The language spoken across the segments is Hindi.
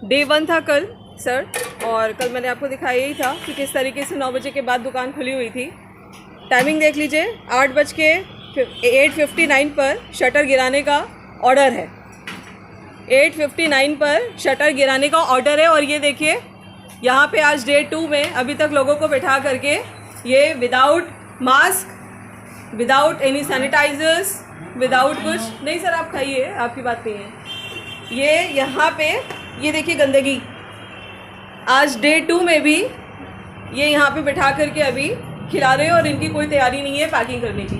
डे 1 था कल सर, और कल मैंने आपको दिखाया ही था कि किस तरीके से 9 बजे के बाद दुकान खुली हुई थी। टाइमिंग देख लीजिए, 8:59 पर शटर गिराने का ऑर्डर है। 8:59 पर शटर गिराने का ऑर्डर है। और ये देखिए यहाँ पे आज डे 2 में अभी तक लोगों को बैठा करके ये without mask, without any sanitisers, without कुछ नहीं। सर आप खाइए, आपकी बात नहीं है। ये यहाँ पे ये देखिए गंदगी, आज डे 2 में भी ये यहाँ पे बैठा करके अभी खिला रहे हैं और इनकी कोई तैयारी नहीं है पैकिंग करने की।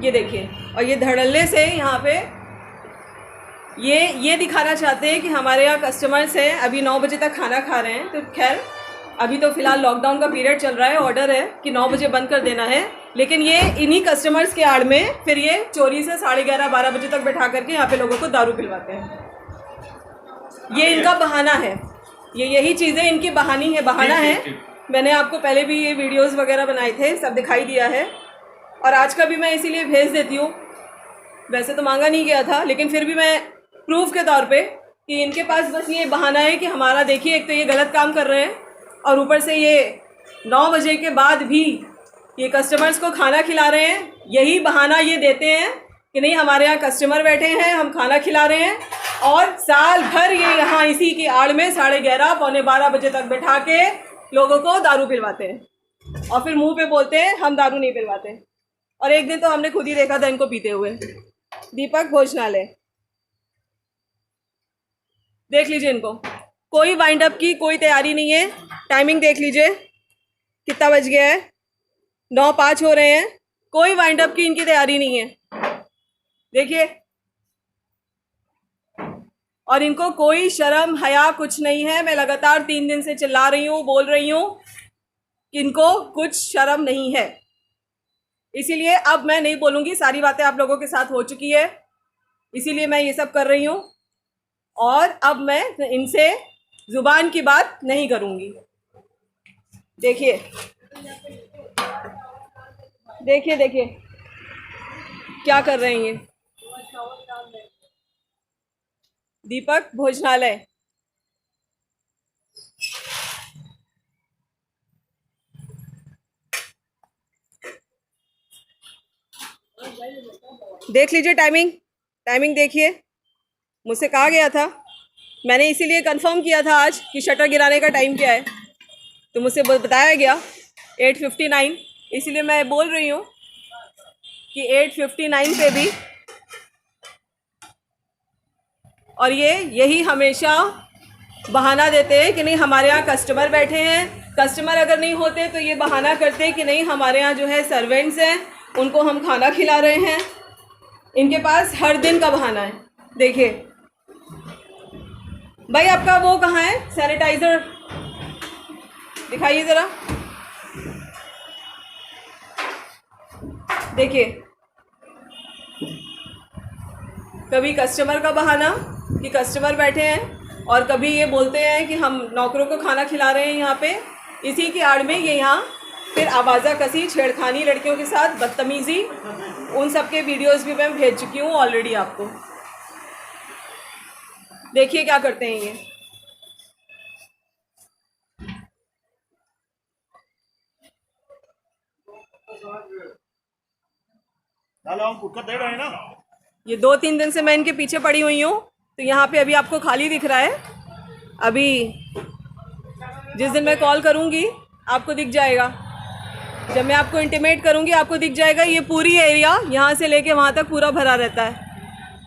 ये देखिए, और ये धड़ल्ले से यहाँ पे ये दिखाना चाहते हैं कि हमारे यहाँ कस्टमर्स हैं, अभी 9 बजे तक खाना खा रहे हैं। तो खैर अभी तो फ़िलहाल लॉकडाउन का पीरियड चल रहा है, ऑर्डर है कि 9 बजे बंद कर देना है। लेकिन ये इन्हीं कस्टमर्स के आड़ में फिर ये चोरी से 11:30-12 बजे तक बैठा करके यहाँ पे लोगों को दारू पिलवाते हैं। ये इनका बहाना है, यही चीज़ें इनकी बहाना है। मैंने आपको पहले भी ये वीडियोस वगैरह बनाए थे, सब दिखाई दिया है। और आज का भी मैं इसीलिए भेज देती हूँ, वैसे तो मांगा नहीं गया था, लेकिन फिर भी मैं प्रूफ के तौर पे कि इनके पास बस ये बहाना है कि हमारा देखिए एक तो ये गलत काम कर रहे हैं और ऊपर से ये 9 बजे के बाद भी ये कस्टमर्स को खाना खिला रहे हैं। यही बहाना ये देते हैं कि नहीं हमारे यहाँ कस्टमर बैठे हैं, हम खाना खिला रहे हैं। और साल भर ये यहाँ इसी की आड़ में 11:30-12 बजे तक बैठा के लोगों को दारू पिलवाते हैं और फिर मुंह पे बोलते हैं हम दारू नहीं पिलवाते। और एक दिन तो हमने खुद ही देखा था इनको पीते हुए। दीपक भोजनालय, देख लीजिए इनको, कोई वाइंड अप की कोई तैयारी नहीं है। टाइमिंग देख लीजिए कितना बज गया है, 9:05 हो रहे हैं। कोई वाइंड अप की इनकी तैयारी नहीं है, देखिए। और इनको कोई शर्म हया कुछ नहीं है। मैं लगातार 3 दिन से चिल्ला रही हूँ, बोल रही हूँ कि इनको कुछ शर्म नहीं है। इसीलिए अब मैं नहीं बोलूँगी, सारी बातें आप लोगों के साथ हो चुकी है, इसीलिए मैं ये सब कर रही हूँ। और अब मैं इनसे ज़ुबान की बात नहीं करूँगी। देखिए देखिए देखिए क्या कर रहे हैं ये। दीपक भोजनालय, देख लीजिए टाइमिंग देखिए। मुझसे कहा गया था, मैंने इसीलिए कंफर्म किया था आज कि शटर गिराने का टाइम क्या है, तो मुझसे बताया गया 8:59। इसीलिए मैं बोल रही हूँ कि 8:59 पे भी, और यही हमेशा बहाना देते हैं कि नहीं हमारे यहाँ कस्टमर बैठे हैं। कस्टमर अगर नहीं होते तो ये बहाना करते हैं कि नहीं हमारे यहाँ जो है सर्वेंट्स हैं, उनको हम खाना खिला रहे हैं। इनके पास हर दिन का बहाना है। देखिए भाई, आपका वो कहाँ है, सैनिटाइज़र दिखाइए ज़रा। देखिए, कभी कस्टमर का बहाना कि कस्टमर बैठे हैं, और कभी ये बोलते हैं कि हम नौकरों को खाना खिला रहे हैं यहाँ पे। इसी की आड़ में ये यहाँ फिर आवाज़ा कसी, छेड़खानी, लड़कियों के साथ बदतमीज़ी, उन सब के वीडियोज़ भी मैं भेज चुकी हूँ ऑलरेडी आपको। देखिए क्या करते हैं ये। दे रहे हैं ना, ये 2-3 दिन से मैं इनके पीछे पड़ी हुई हूँ। तो यहाँ पे अभी आपको खाली दिख रहा है। अभी जिस दिन मैं कॉल करूँगी आपको दिख जाएगा, जब मैं आपको इंटीमेट करूँगी आपको दिख जाएगा। ये पूरी एरिया यहाँ से लेके वहाँ तक पूरा भरा रहता है।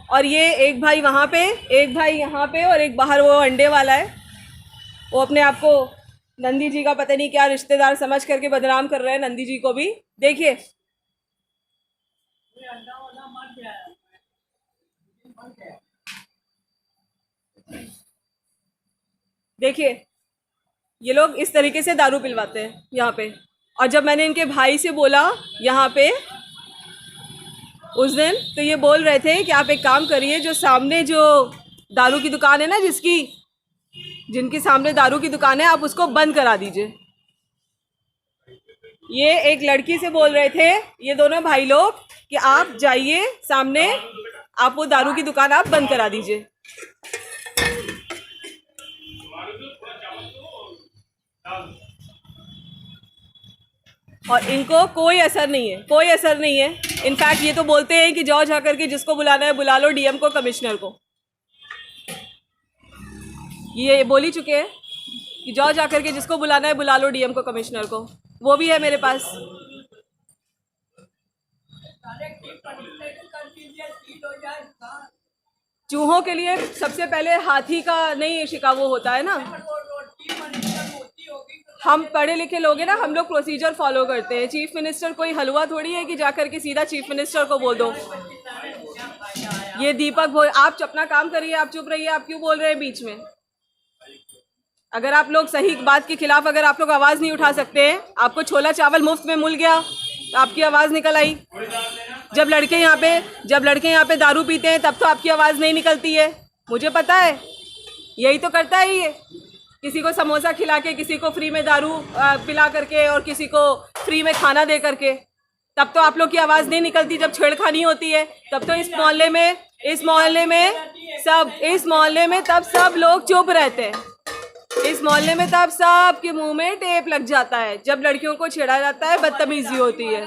और ये एक भाई वहाँ पे, एक भाई यहाँ पे, और एक बाहर वो अंडे वाला है, वो अपने आप को नंदी जी का पता नहीं क्या रिश्तेदार समझ करके बदनाम कर रहे हैं नंदी जी को भी। देखिए देखिए, ये लोग इस तरीके से दारू पिलवाते हैं यहाँ पे। और जब मैंने इनके भाई से बोला यहाँ पे उस दिन, तो ये बोल रहे थे कि आप एक काम करिए, जो सामने जो दारू की दुकान है ना, जिनके सामने दारू की दुकान है, आप उसको बंद करा दीजिए। ये एक लड़की से बोल रहे थे ये दोनों भाई लोग कि आप जाइए सामने आप वो दारू की दुकान आप बंद करा दीजिए। और इनको कोई असर नहीं है, कोई असर नहीं है। इनफैक्ट ये तो बोलते हैं कि जाओ जाकर के जिसको बुलाना है बुला लो, डीएम को, कमिश्नर को। ये बोल ही चुके हैं कि जाओ जाकर के जिसको बुलाना है बुला लो, डीएम को, कमिश्नर को। वो भी है मेरे पास। चूहों के लिए सबसे पहले हाथी का नहीं शिका वो होता है ना। हम पढ़े लिखे लोग हैं ना, हम लोग प्रोसीजर फॉलो करते हैं। चीफ मिनिस्टर कोई हलवा थोड़ी है कि जाकर के सीधा चीफ मिनिस्टर को बोल दो। ये दीपक बोल, आप अपना काम करिए, आप चुप रहिए, आप क्यों बोल रहे हैं बीच में? अगर आप लोग सही बात के खिलाफ अगर आप लोग आवाज नहीं उठा सकते हैं, आपको छोला चावल मुफ्त में मिल गया तो आपकी आवाज निकल आई। जब लड़के यहाँ पे दारू पीते हैं तब तो आपकी आवाज नहीं निकलती है। मुझे पता है, यही तो करता है ये। किसी को समोसा खिला के, किसी को फ्री में दारू पिला करके और किसी को फ्री में खाना दे करके, तब तो आप लोग की आवाज़ नहीं निकलती। जब छेड़खानी होती है तब तो इस मोहल्ले में तब सब लोग चुप रहते हैं। इस मोहल्ले में तब सब के मुंह में टेप लग जाता है जब लड़कियों को छेड़ा जाता है, बदतमीजी होती है।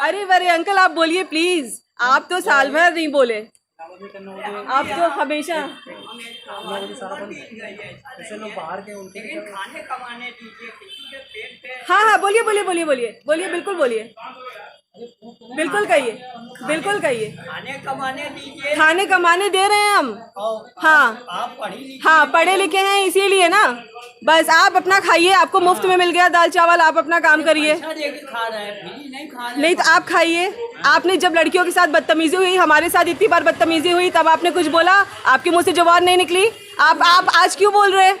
अरे वरे अंकल आप बोलिए प्लीज, आप तो साल भर नहीं बोले, आप तो हमेशा। हाँ हाँ बोलिए बोलिए बोलिए बोलिए बोलिए, बिल्कुल बोलिए, बिल्कुल कहिए, बिल्कुल कहिए। खाने कमाने दे रहे हैं हम। हाँ पढ़े लिखे हैं इसीलिए ना। बस आप अपना खाइए, आपको मुफ्त में मिल गया दाल चावल, आप अपना काम करिए। नहीं तो आप खाइए। आपने जब लड़कियों के साथ बदतमीजी हुई, हमारे साथ इतनी बार बदतमीजी हुई, तब आपने कुछ बोला? आपके मुंह से जवाब नहीं निकली। आप आज क्यों बोल रहे हैं?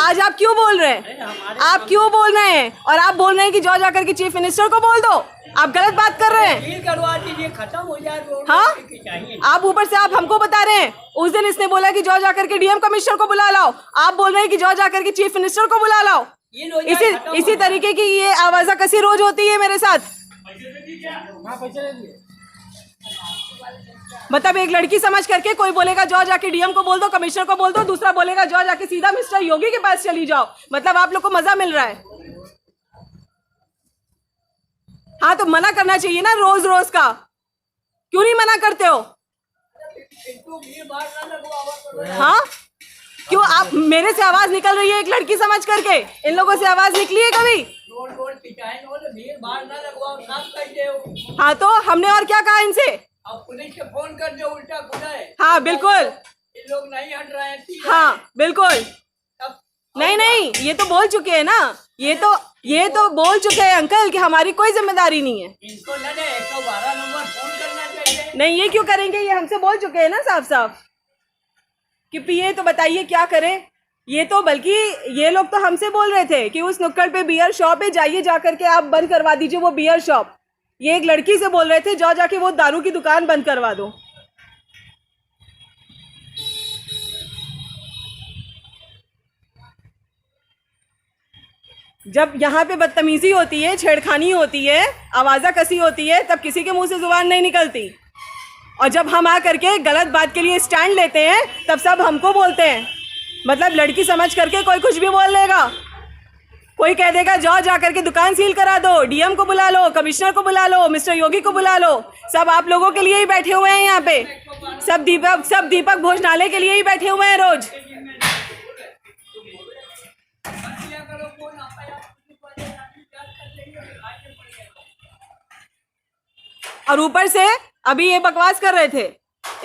आज आप क्यों बोल रहे हैं? आप क्यों बोल रहे हैं? और आप बोल रहे हैं कि जाओ जाकर के चीफ मिनिस्टर को बोल दो। आप गलत बात कर रहे हैं। खत्म हो जाए। हाँ आप ऊपर से आप हमको बता रहे हैं। उस दिन इसने बोला कि जाओ जाकर के डीएम कमिश्नर को बुला लाओ, आप बोल रहे हैं कि जाओ जाकर के चीफ मिनिस्टर को बुला लाओ। इसी तरीके की ये आवाजा कसी रोज होती है मेरे साथ। मतलब एक लड़की समझ करके कोई बोलेगा जाओ जाके डीएम को बोल दो, कमिश्नर को बोल दो, दूसरा बोलेगा जाओ जाके सीधा मिस्टर योगी के पास चली जाओ। मतलब आप लोग को मजा मिल रहा है। हाँ तो मना करना चाहिए ना रोज रोज का, क्यों नहीं मना करते हो? हाँ क्यों आप मेरे से आवाज निकल रही है एक लड़की समझ करके? इन लोगों से आवाज निकली है कभी? हाँ तो हमने और क्या कहा इनसे? आप पुलिस से फोन कर दो, उल्टा खुला है। हाँ बिल्कुल, ये लोग नहीं हट रहे हैं। हाँ बिल्कुल, नहीं ये तो बोल चुके हैं ना, ये तो बोल चुके हैं अंकल कि हमारी कोई जिम्मेदारी नहीं है। इनको लगे 112 नंबर फोन करना चाहिए। नहीं ये क्यों करेंगे, ये हमसे बोल चुके हैं ना साफ साफ कि पिए तो बताइए क्या करें। ये तो बल्कि ये लोग तो हमसे बोल रहे थे कि उस नुक्कड़ पे बियर शॉप है, जाइए जाकर के आप बंद करवा दीजिए वो बियर शॉप। ये एक लड़की से बोल रहे थे जाओ जाके वो दारू की दुकान बंद करवा दो। जब यहाँ पे बदतमीजी होती है, छेड़खानी होती है, आवाजा कसी होती है, तब किसी के मुंह से जुबान नहीं निकलती। और जब हम आ करके गलत बात के लिए स्टैंड लेते हैं तब सब हमको बोलते हैं। मतलब लड़की समझ करके कोई कुछ भी बोल लेगा। कोई कह देगा जाओ जाकर के दुकान सील करा दो, डीएम को बुला लो, कमिश्नर को बुला लो, मिस्टर योगी को बुला लो। सब आप लोगों के लिए ही बैठे हुए हैं यहाँ पे। सब दीपक भोजनालय के लिए ही बैठे हुए हैं रोज। और ऊपर से अभी ये बकवास कर रहे थे,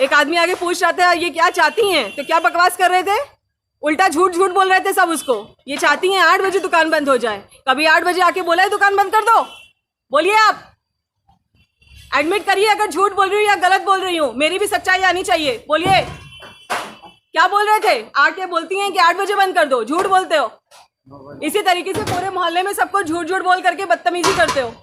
एक आदमी आगे पूछ रहा था ये क्या चाहती हैं, तो क्या बकवास कर रहे थे? उल्टा झूठ बोल रहे थे सब उसको। ये चाहती हैं 8 बजे दुकान बंद हो जाए। कभी 8 बजे आके बोला है दुकान बंद कर दो? बोलिए, आप एडमिट करिए अगर झूठ बोल रही हूँ या गलत बोल रही हूँ। मेरी भी सच्चाई आनी चाहिए। बोलिए क्या बोल रहे थे? आके बोलती हैं कि 8 बजे बंद कर दो, झूठ बोलते हो। इसी तरीके से पूरे मोहल्ले में सबको झूठ बोल करके बदतमीजी करते हो।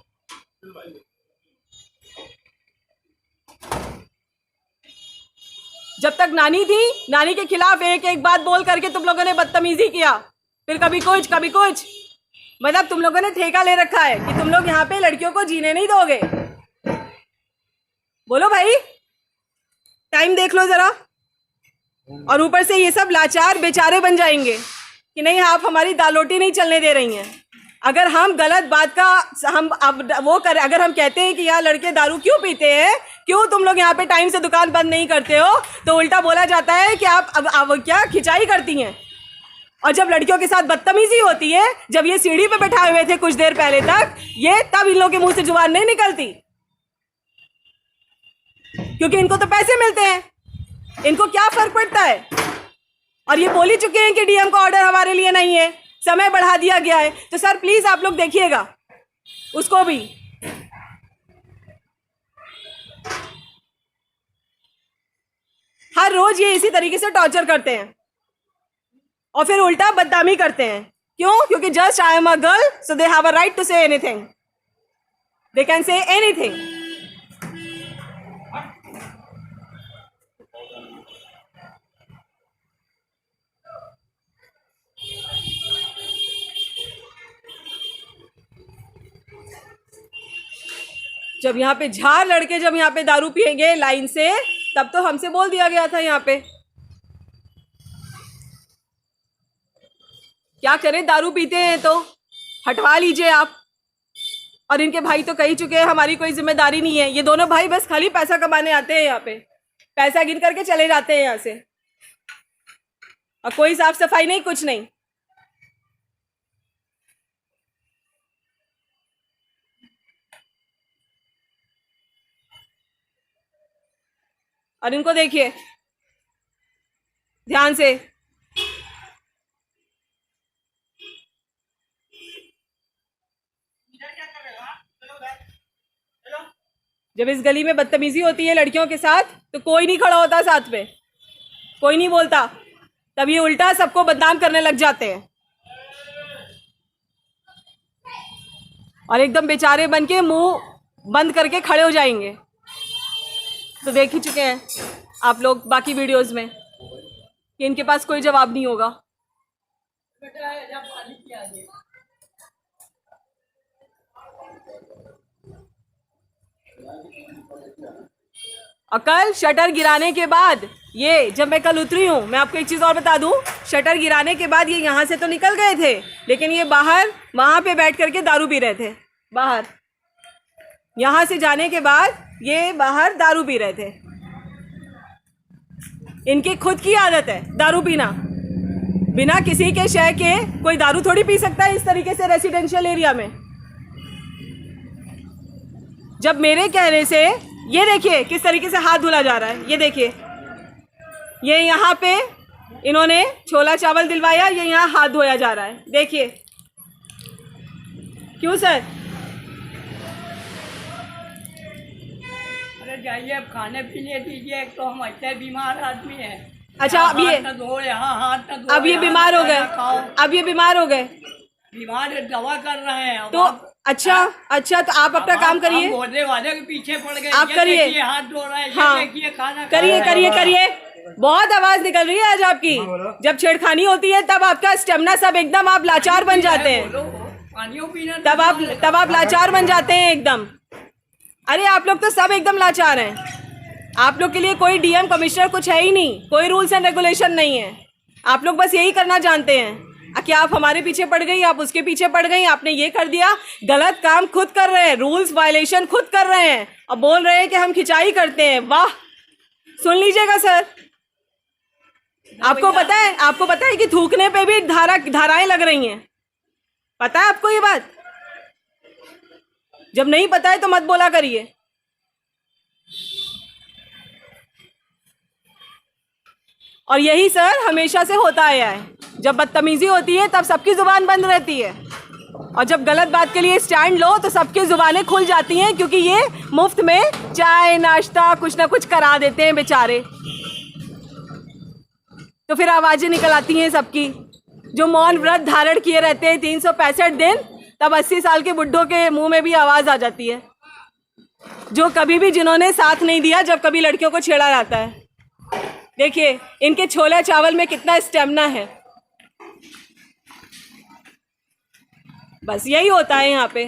जब तक नानी थी, नानी के खिलाफ एक बात बोल करके तुम लोगों ने बदतमीजी किया, फिर कभी कुछ कभी कुछ। मतलब तुम लोगों ने ठेका ले रखा है कि तुम लोग यहाँ पे लड़कियों को जीने नहीं दोगे। बोलो भाई, टाइम देख लो जरा। और ऊपर से ये सब लाचार बेचारे बन जाएंगे कि नहीं आप हमारी दाल रोटी नहीं चलने दे रही हैं। अगर हम गलत बात का हम अब वो कर अगर हम कहते हैं कि यहाँ लड़के दारू क्यों पीते हैं, क्यों तुम लोग यहाँ पे टाइम से दुकान बंद नहीं करते हो, तो उल्टा बोला जाता है कि आप अब क्या खिंचाई करती हैं। और जब लड़कियों के साथ बदतमीजी होती है, जब ये सीढ़ी पे बैठाए हुए थे कुछ देर पहले तक, ये तब इन लोगों के मुंह से जुबान नहीं निकलती, क्योंकि इनको तो पैसे मिलते हैं, इनको क्या फर्क पड़ता है। और ये बोल ही चुके हैं कि डीएम का ऑर्डर हमारे लिए नहीं है, समय बढ़ा दिया गया है। तो सर प्लीज आप लोग देखिएगा उसको भी। हर रोज ये इसी तरीके से टॉर्चर करते हैं और फिर उल्टा बदनामी करते हैं। क्यों? क्योंकि just I am a girl so they have a right to say anything, they can say anything. जब यहाँ पे झार लड़के जब यहाँ पे दारू पिएंगे लाइन से, तब तो हमसे बोल दिया गया था यहाँ पे क्या करें, दारू पीते हैं तो हटवा लीजिए आप। और इनके भाई तो कह चुके हैं हमारी कोई जिम्मेदारी नहीं है। ये दोनों भाई बस खाली पैसा कमाने आते हैं, यहाँ पे पैसा गिन करके चले जाते हैं यहाँ से, और कोई साफ सफाई नहीं, कुछ नहीं। और इनको देखिए ध्यान से, जब इस गली में बदतमीजी होती है लड़कियों के साथ तो कोई नहीं खड़ा होता साथ में, कोई नहीं बोलता, तब ये उल्टा सबको बदनाम करने लग जाते हैं और एकदम बेचारे बन के मुंह बंद करके खड़े हो जाएंगे। तो देख ही चुके हैं आप लोग बाकी वीडियोस में कि इनके पास कोई जवाब नहीं होगा। और कल शटर गिराने के बाद ये जब मैं कल उतरी हूँ, मैं आपको एक चीज़ और बता दूँ, शटर गिराने के बाद ये यहाँ से तो निकल गए थे, लेकिन ये बाहर वहाँ पे बैठ करके दारू पी रहे थे बाहर। यहाँ से जाने के बाद ये बाहर दारू पी रहे थे। इनकी खुद की आदत है दारू पीना, बिना किसी के शय के कोई दारू थोड़ी पी सकता है इस तरीके से रेसिडेंशियल एरिया में। जब मेरे कहने से, ये देखिए किस तरीके से हाथ धुला जा रहा है, ये देखिए, ये यहाँ पे इन्होंने छोला चावल दिलवाया, ये यहाँ हाथ धोया जा रहा है, देखिए। क्यों सर? अरे जाइए अब खाने पीने दीजिए, तो हम अच्छे बीमार आदमी हैं। अच्छा अब ये अब ये बीमार हो गए, अब ये बीमार हो गए, बीमार दवा कर रहे हैं तो अच्छा तो आप अपना काम करिए, बोलने वाले के पीछे पड़ गए, आप करिए, हाथ धो रहे हैं, हाँ खाना करिए। बहुत आवाज निकल रही है आज आपकी। जब छेड़खानी होती है तब आपका स्टेमिना सब एकदम आप लाचार बन जाते हैं, तब आप लाचार बन जाते हैं एकदम। अरे आप लोग तो सब एकदम लाचार हैं। आप लोग के लिए कोई डीएम कमिश्नर कुछ है ही नहीं, कोई रूल्स एंड रेगुलेशन नहीं है। आप लोग बस यही करना जानते हैं कि आप हमारे पीछे पड़ गई, आप उसके पीछे पड़ गई, आपने ये कर दिया। गलत काम खुद कर रहे हैं, रूल्स वायलेशन खुद कर रहे हैं और बोल रहे हैं कि हम खिंचाई करते हैं। वाह, सुन लीजिएगा सर, आपको पता है कि थूकने पे भी धाराएं लग रही हैं, पता है आपको ये बात? जब नहीं पता है तो मत बोला करिए। और यही सर हमेशा से होता आया है, जब बदतमीजी होती है तब सबकी जुबान बंद रहती है, और जब गलत बात के लिए स्टैंड लो तो सबकी जुबानें खुल जाती हैं, क्योंकि ये मुफ्त में चाय नाश्ता कुछ ना कुछ करा देते हैं बेचारे। तो फिर आवाजें निकल आती हैं सबकी। जो मौन व्रत धारण किए रहते हैं 365 दिन, तब 80 साल के बुड्ढों के मुंह में भी आवाज आ जाती है, जो कभी भी जिन्होंने साथ नहीं दिया जब कभी लड़कियों को छेड़ा जाता है। देखिए इनके छोले चावल में कितना स्टेमिना है। बस यही होता है यहाँ पे।